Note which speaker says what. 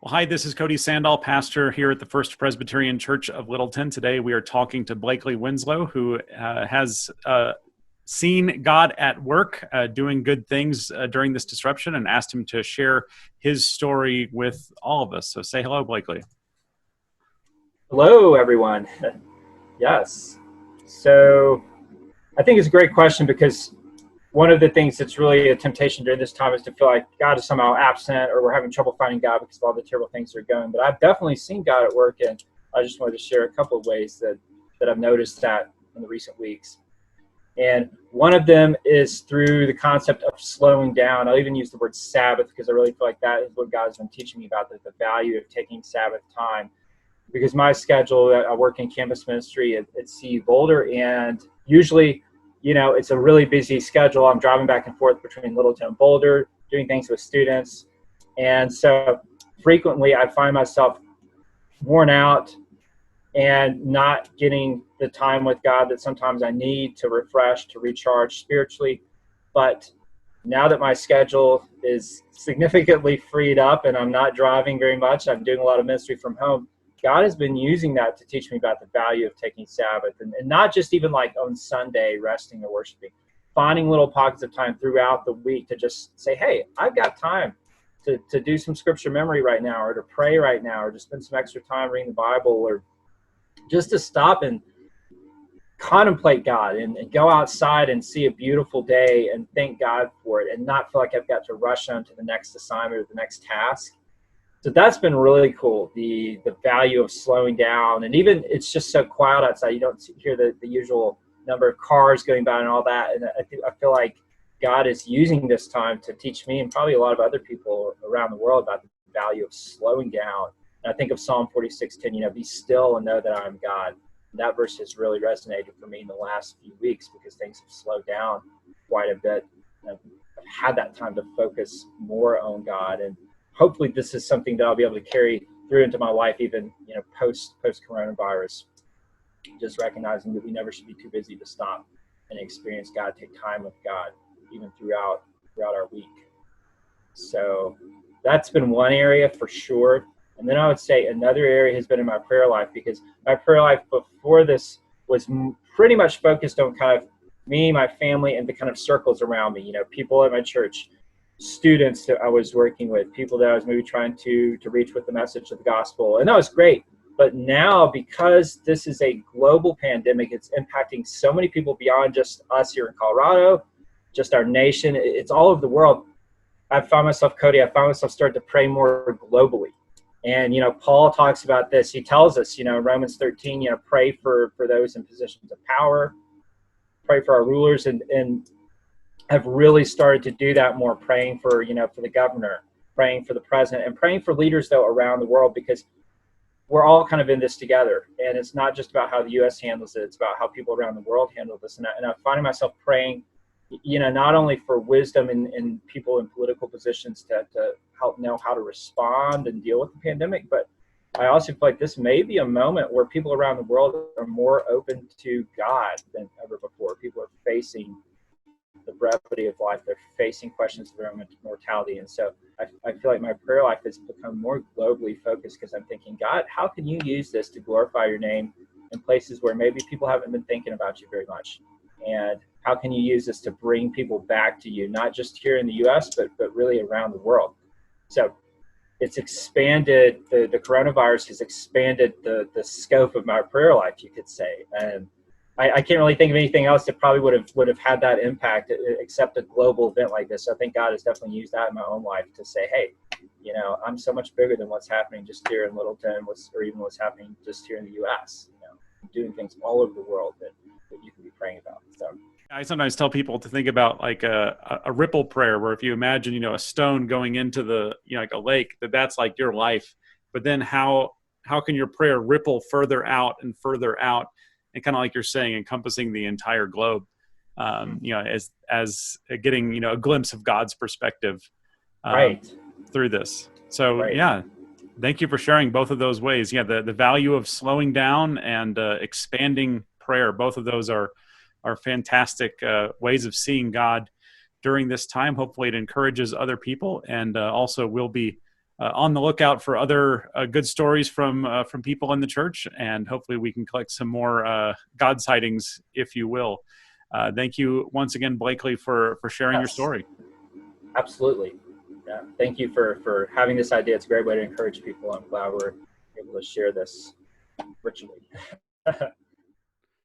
Speaker 1: Well, hi, this is Cody Sandall, pastor here at the First Presbyterian Church of Littleton. Today we are talking to Blakeley Winslow, who has seen God at work doing good things during this disruption, and asked him to share his story with all of us. So say hello, Blakeley.
Speaker 2: Hello, everyone. Yes. So I think it's a great question because one of the things that's really a temptation during this time is to feel like God is somehow absent or we're having trouble finding God because of all the terrible things that are going. But I've definitely seen God at work, and I just wanted to share a couple of ways that I've noticed that in the recent weeks. And one of them is through the concept of slowing down. I'll even use the word Sabbath because I really feel like that is what God has been teaching me about, the value of taking Sabbath time. Because my schedule, I work in campus ministry at CU Boulder, and usually, it's a really busy schedule. I'm driving back and forth between Littleton and Boulder, doing things with students. And so frequently I find myself worn out and not getting the time with God that sometimes I need to refresh, to recharge spiritually. But now that my schedule is significantly freed up and I'm not driving very much, I'm doing a lot of ministry from home, God has been using that to teach me about the value of taking Sabbath, and not just even like on Sunday resting or worshiping, finding little pockets of time throughout the week to just say, hey, I've got time to do some scripture memory right now, or to pray right now, or to spend some extra time reading the Bible, or just to stop and contemplate God and go outside and see a beautiful day and thank God for it, and not feel like I've got to rush on to the next assignment or the next task. So that's been really cool, the value of slowing down. And even it's just so quiet outside, you don't hear the usual number of cars going by and all that. And I feel like God is using this time to teach me, and probably a lot of other people around the world, about the value of slowing down. And I think of Psalm 46:10, be still and know that I am God. And that verse has really resonated for me in the last few weeks because things have slowed down quite a bit. I've had that time to focus more on God, and hopefully this is something that I'll be able to carry through into my life, even post coronavirus. Just recognizing that we never should be too busy to stop and experience God, take time with God, even throughout our week. So that's been one area for sure. And then I would say another area has been in my prayer life, because my prayer life before this was pretty much focused on kind of me, my family, and the kind of circles around me, people at my church, students that I was working with, people that I was maybe trying to reach with the message of the gospel. And that was great. But now, because this is a global pandemic, it's impacting so many people beyond just us here in Colorado, just our nation. It's all over the world. I found myself starting to pray more globally. And, Paul talks about this. He tells us, Romans 13, pray for those in positions of power, pray for our rulers, and have really started to do that more, praying for, for the governor, praying for the president, and praying for leaders, though, around the world, because we're all kind of in this together. And it's not just about how the U.S. handles it, it's about how people around the world handle this. And I'm finding myself praying, not only for wisdom in people in political positions to help know how to respond and deal with the pandemic, but I also feel like this may be a moment where people around the world are more open to God than ever before. People are facing the brevity of life. They're facing questions of their own mortality. And so I feel like my prayer life has become more globally focused, because I'm thinking, God, how can you use this to glorify your name in places where maybe people haven't been thinking about you very much? And how can you use this to bring people back to you, not just here in the U.S., but really around the world? So it's expanded, the coronavirus has expanded the scope of my prayer life, you could say. And I can't really think of anything else that probably would have had that impact except a global event like this. So I think God has definitely used that in my own life to say, hey, I'm so much bigger than what's happening just here in Littleton, or even what's happening just here in the U.S. I'm doing things all over the world that you can be praying about. So
Speaker 1: I sometimes tell people to think about like a ripple prayer, where if you imagine, a stone going into the, like a lake, that's like your life. But then how can your prayer ripple further out, and kind of like you're saying, encompassing the entire globe, as getting, a glimpse of God's perspective
Speaker 2: right
Speaker 1: through this. So
Speaker 2: right.
Speaker 1: Yeah, thank you for sharing both of those ways. Yeah, the value of slowing down and expanding prayer. Both of those are fantastic ways of seeing God during this time. Hopefully it encourages other people, and also will be on the lookout for other good stories from people in the church, and hopefully we can collect some more God sightings, if you will. Thank you once again, Blakeley, for sharing your story.
Speaker 2: Absolutely. Yeah. Thank you for having this idea. It's a great way to encourage people. I'm glad we're able to share this virtually.